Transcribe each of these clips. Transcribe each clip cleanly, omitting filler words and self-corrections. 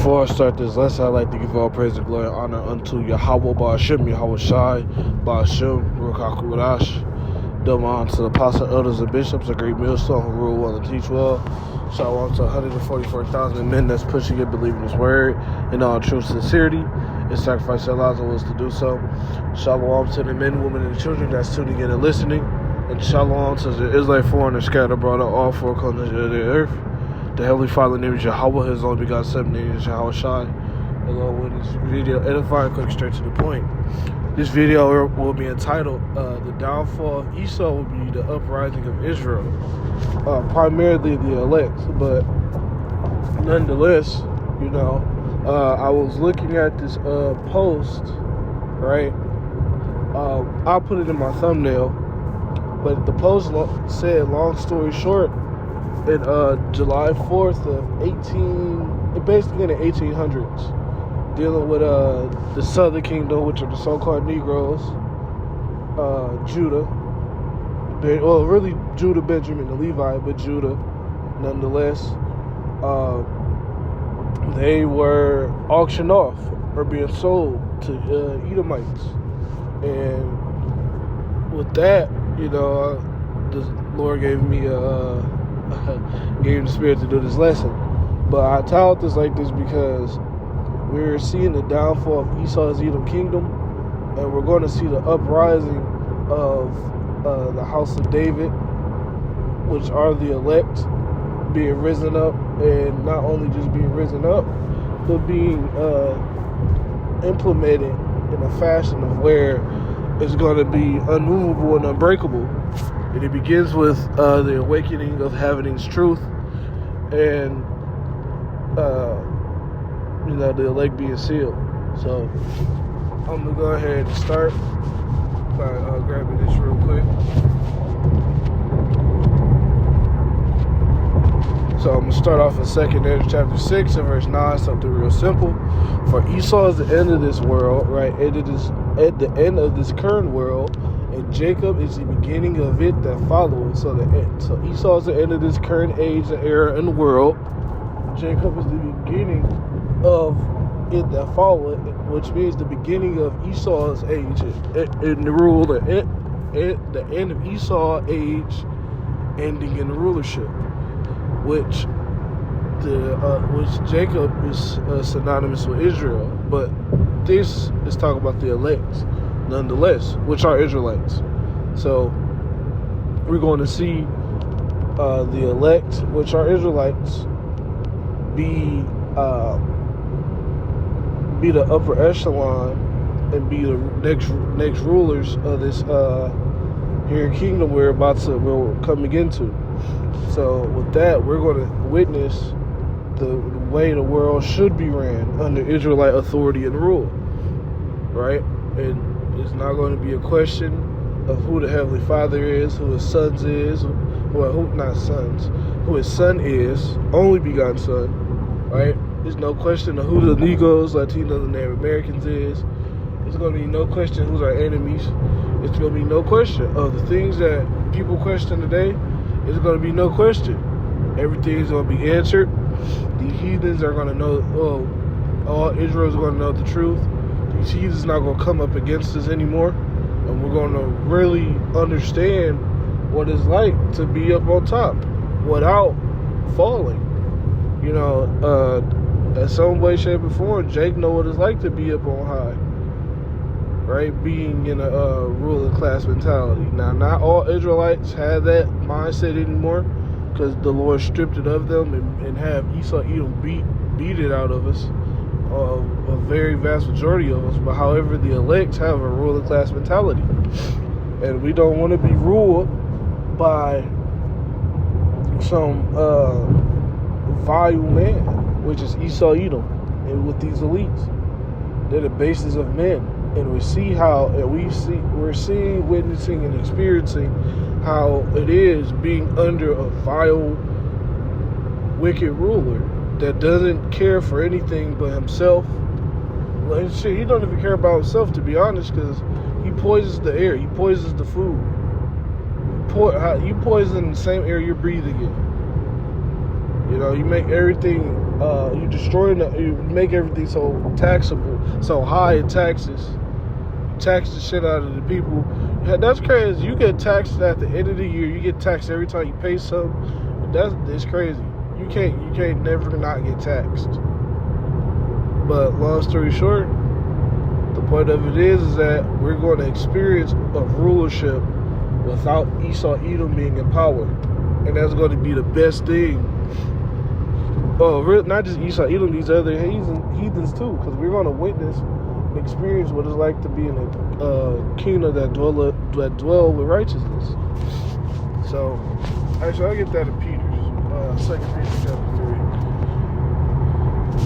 Before I start this lesson, I'd like to give all praise and glory and honor unto Yahweh Ba'ashem, Yahweh Shai, Ba'ashem, Rukaku Wadash. Double honor to the apostles, elders, and bishops, a great millstone who rule well and teach well. Shalom to 144,000 men that's pushing and believing His word in all true sincerity and sacrifice their lives and wills to do so. Shalom to the men, women, and children that's tuning in and listening. And shalom to the Israelite foreigners scattered abroad on all four corners of the earth. The Heavenly Father named Yahweh, His only begotten Son named Yahweh Shai. Along with this video, edifying, quick, straight to the point. This video will be entitled, The Downfall of Esau will be the Uprising of Israel. Primarily the elect, but nonetheless, I was looking at this post, right? I'll put it in my thumbnail, but the post said, long story short, in July 4th of basically in the 1800s, dealing with the Southern Kingdom, which are the so-called Negroes, Judah, really Judah, Benjamin, and Levi, but Judah, nonetheless, they were auctioned off or being sold to Edomites, and with that, the Lord gave me gave me the spirit to do this lesson. But I titled this like this because we're seeing the downfall of Esau's Edom kingdom, and we're going to see the uprising of the house of David, which are the elect, being risen up, and not only just being risen up, but being implemented in a fashion of where it's going to be unmovable and unbreakable. And it begins with the awakening of Having's truth, and the elect being sealed. So I'm gonna go ahead and start by grabbing this real quick. So I'm gonna start off in 2 Ezra chapter 6 and verse 9, something real simple. For Esau is the end of this world, right? And it is at the end of this current world, and Jacob is the beginning of it that follows. So Esau is the end of this current age and era in the world. Jacob is the beginning of it that followed, which means the beginning of Esau's age in the rule, the end of Esau's age, ending in the rulership, which Jacob is synonymous with Israel. But this is talking about the elect, nonetheless, which are Israelites. So we're going to see the elect, which are Israelites, be the upper echelon and be the next rulers of this here kingdom we're coming into. So with that, we're going to witness the way the world should be ran under Israelite authority and rule, right? And it's not going to be a question of who the Heavenly Father is, who His sons is, who His Son is, only begotten Son, right? There's no question of who the Negroes, Latinos, and Native Americans is. There's going to be no question who's our enemies. It's going to be no question of the things that people question today. There's going to be no question. Everything's going to be answered. The heathens are going to know, all Israel is going to know the truth. These heathens not going to come up against us anymore. And we're going to really understand what it's like to be up on top without falling. In some way, shape, or form, Jake know what it's like to be up on high, right? Being in a ruling class mentality. Now, not all Israelites have that mindset anymore, because the Lord stripped it of them and have Esau Edom beat it out of us, a very vast majority of us. But however, the elect have a ruling class mentality, and we don't want to be ruled by some vile man, which is Esau Edom, and with these elites. They're the basis of men. And we're seeing, witnessing, and experiencing how it is being under a vile, wicked ruler that doesn't care for anything but himself. Like, shit, he don't even care about himself, to be honest, because he poisons the air, he poisons the food. You poison the same air you're breathing in. You make everything You destroy, you make everything so taxable, so high in taxes. You tax the shit out of the people. Yeah, that's crazy. You get taxed at the end of the year. You get taxed every time you pay something. It's crazy. You can't never not get taxed. But long story short, the point of it is that we're going to experience a rulership without Esau Edom being in power, and that's going to be the best thing. Oh, not just Esau Edom, these other heathens too, because we're going to witness and experience what it's like to be in a kingdom that dwell with righteousness. So, actually, I'll get that in Peter's, 2 Peter chapter 3.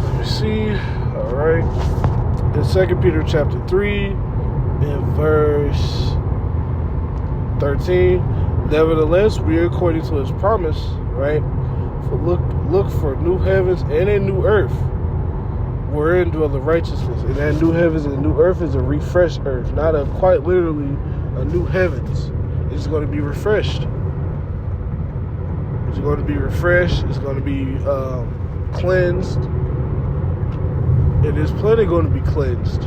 Let me see. All right. In 2 Peter chapter 3, in verse 13, nevertheless, we are according to his promise, right? For look for new heavens and a new earth, wherein dwell the righteousness. And that new heavens and new earth is a refreshed earth, not quite literally a new heavens. It's going to be refreshed. It's going to be refreshed. It's going to be cleansed. And this planet going to be cleansed.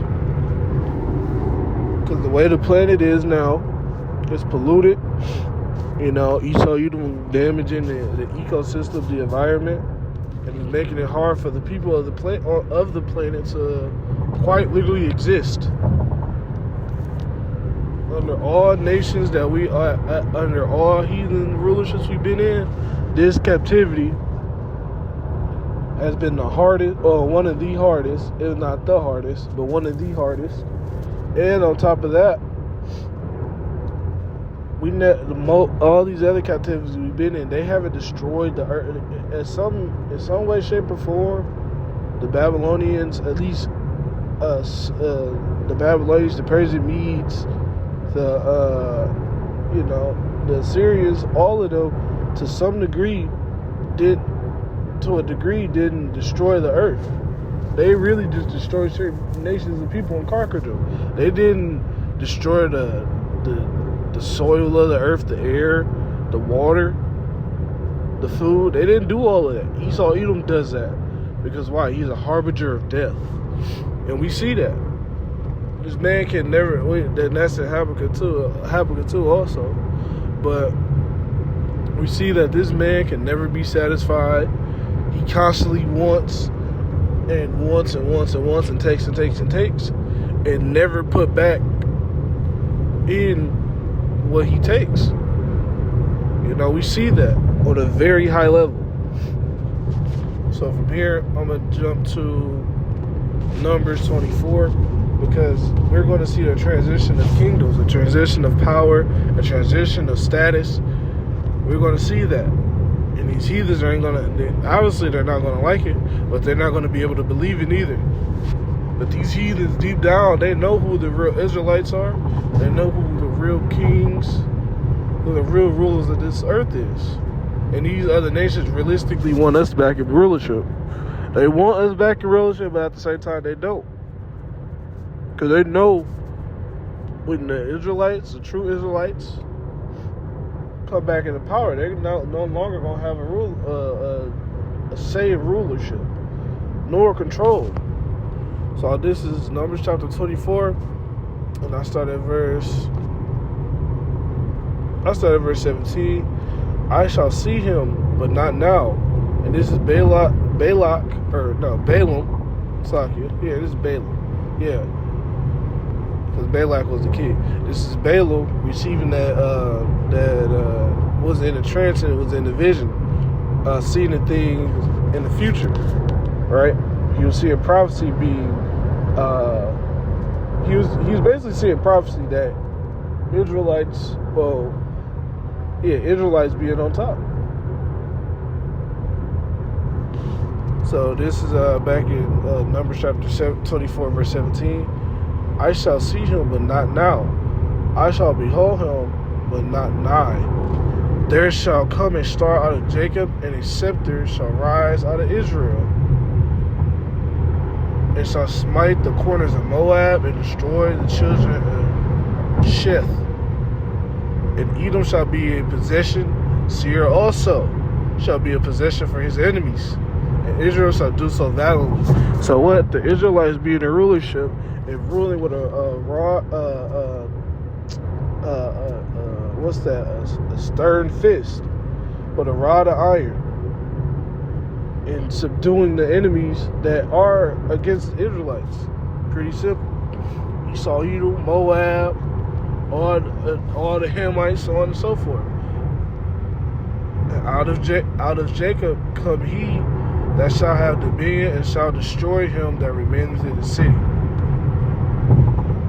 Because the way the planet is now, it's polluted. You know, Esau, you doing damaging the ecosystem, the environment, and it's making it hard for the people of the planet to quite literally exist. Under all nations that we are, under all heathen rulerships we've been in, this captivity has been the hardest, or one of the hardest, if not the hardest, but one of the hardest. And on top of that, all these other captivities we've been in, they haven't destroyed the earth in some way, shape, or form. The Babylonians, at least, the Babylonians, the Persian Medes, the Assyrians, all of them, to some degree, didn't destroy the earth. They really just destroyed certain nations and people and conquered them. They didn't destroy the soil of the earth, the air, the water, the food. They didn't do all of that. Esau Edom does that. Because why? He's a harbinger of death. And we see that. This man can never, that's in Habakkuk 2 also. But we see that this man can never be satisfied. He constantly wants and wants and wants and wants and takes and takes and takes, and never put back in what he takes. You know, we see that on a very high level. So from here, I'm going to jump to Numbers 24, because we're going to see a transition of kingdoms, a transition of power, a transition of status. We're going to see that. And these heathens they're not going to like it, but they're not going to be able to believe it either. But these heathens, deep down, they know who the real Israelites are. They know who the real kings, who the real rulers of this earth is. And these other nations realistically want us back in rulership. They want us back in rulership, but at the same time, they don't. Because they know when the Israelites, the true Israelites, come back into power, they're no longer going to have a say in rulership, nor control. So this is Numbers chapter 24, and I start at verse 17. I shall see him, but not now. And this is Balaam. Slakia. Yeah, this is Balaam. Yeah. Because Balak was the kid. This is Balaam receiving that was in a trance, and it was in the vision, seeing the things in the future, right? He was seeing prophecy being, he was basically seeing prophecy that Israelites being on top. So this is back in Numbers chapter 24, verse 17. I shall see him, but not now. I shall behold him, but not nigh. There shall come a star out of Jacob, and a scepter shall rise out of Israel. It shall smite the corners of Moab, and destroy the children of Sheth. And Edom shall be a possession. Seir also shall be a possession for his enemies. and Israel shall do so valiantly. So what? The Israelites being in rulership and ruling with a raw, what's that? A stern fist with a rod of iron, and subduing the enemies that are against the Israelites. Pretty simple. Esau, Edom, Moab, all the Hamites, so on and so forth. And out of Jacob come he that shall have dominion and shall destroy him that remaineth in the city.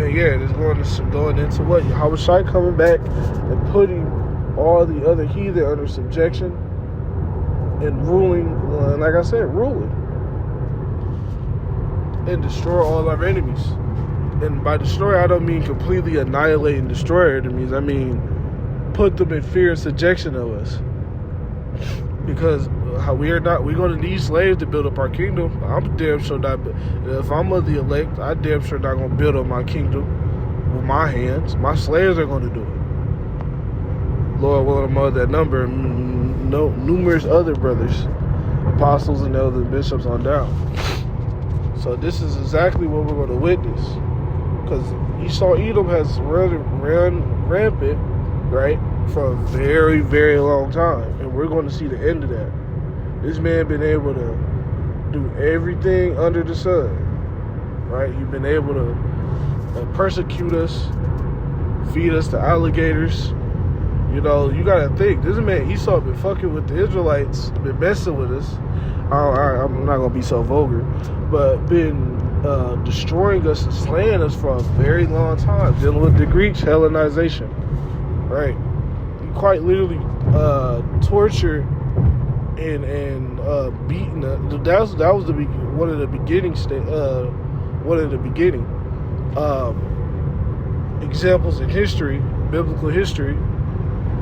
And yeah, it's going into what? Yahushua coming back and putting all the other heathen under subjection and ruling, like I said, ruling. And destroy all our enemies. And by destroy, I don't mean completely annihilate and destroy our enemies. I mean put them in fear and subjection of us. Because we're going to need slaves to build up our kingdom. I'm damn sure not. If I'm of the elect, I damn sure not going to build up my kingdom with my hands. My slaves are going to do it. Lord willing, I'm of that number. Numerous other brothers, apostles and elders, bishops on down. So this is exactly what we're going to witness. Because Esau Edom has run rampant, right, for a very, very long time. And we're going to see the end of that. This man been able to do everything under the sun, right? He's been able to persecute us, feed us to alligators. You know, you got to think, this man Esau been fucking with the Israelites, been messing with us. I'm not going to be so vulgar, but been destroying us and slaying us for a very long time, dealing with the Greeks, Hellenization, right? He quite literally tortured and beaten. That was one of the beginning examples in history, biblical history,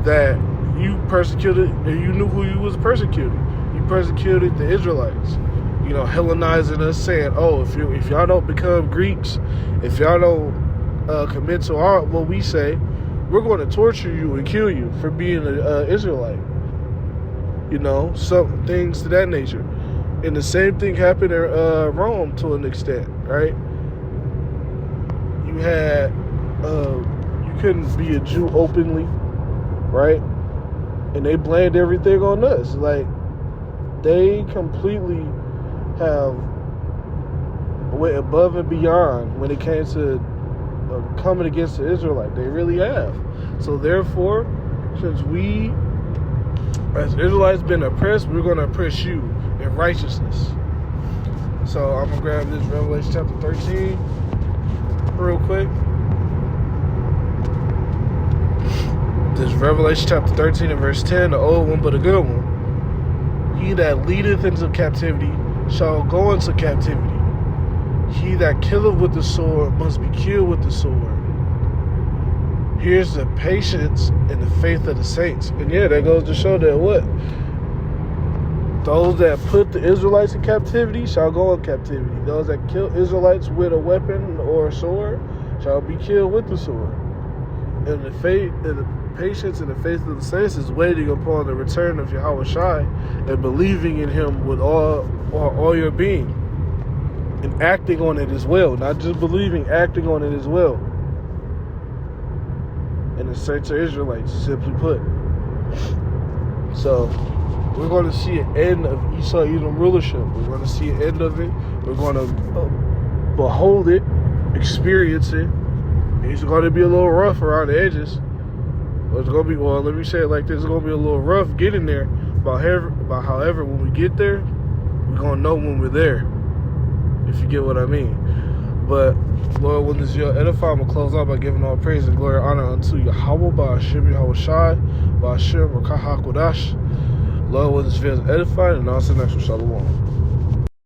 that you persecuted and you knew who you was persecuting. You persecuted the Israelites, you know, Hellenizing us, saying, "Oh, if y'all don't become Greeks, if y'all don't commit to what we say, we're going to torture you and kill you for being an Israelite." You know, some things to that nature. And the same thing happened in Rome to an extent, right? You had you couldn't be a Jew openly, right? And they blamed everything on us. Like, they completely have went above and beyond when it came to coming against the Israelite. They really have. So therefore, since we as Israelites been oppressed, we're going to oppress you in righteousness. So I'm going to grab this Revelation chapter 13 real quick. This Revelation chapter 13 and verse 10, the old one but a good one. He that leadeth into captivity shall go into captivity. He that killeth with the sword must be killed with the sword. Here's the patience and the faith of the saints. And yeah, that goes to show that what? Those that put the Israelites in captivity shall go in captivity. Those that kill Israelites with a weapon or a sword shall be killed with the sword. And the faith and the patience and the faith of the saints is waiting upon the return of Yahushua and believing in him with all your being. And acting on it as well. Not just believing, acting on it as well. And the saints are Israelites, simply put. So, we're going to see an end of Esau Edom rulership. We're going to see an end of it. We're going to behold it, experience it. It's going to be a little rough around the edges. But it's going to be, well, let me say it like this. It's going to be a little rough getting there. But however, when we get there, we're going to know when we're there. If you get what I mean. But, Lord, when this year edify, I'm going to close out by giving all praise and glory and honor unto Yahweh, Ba'ashem Yahushai, Ba'ashem Rakah HaKodash. Lord, when this year is edified, and I'll see you next one. Shalom.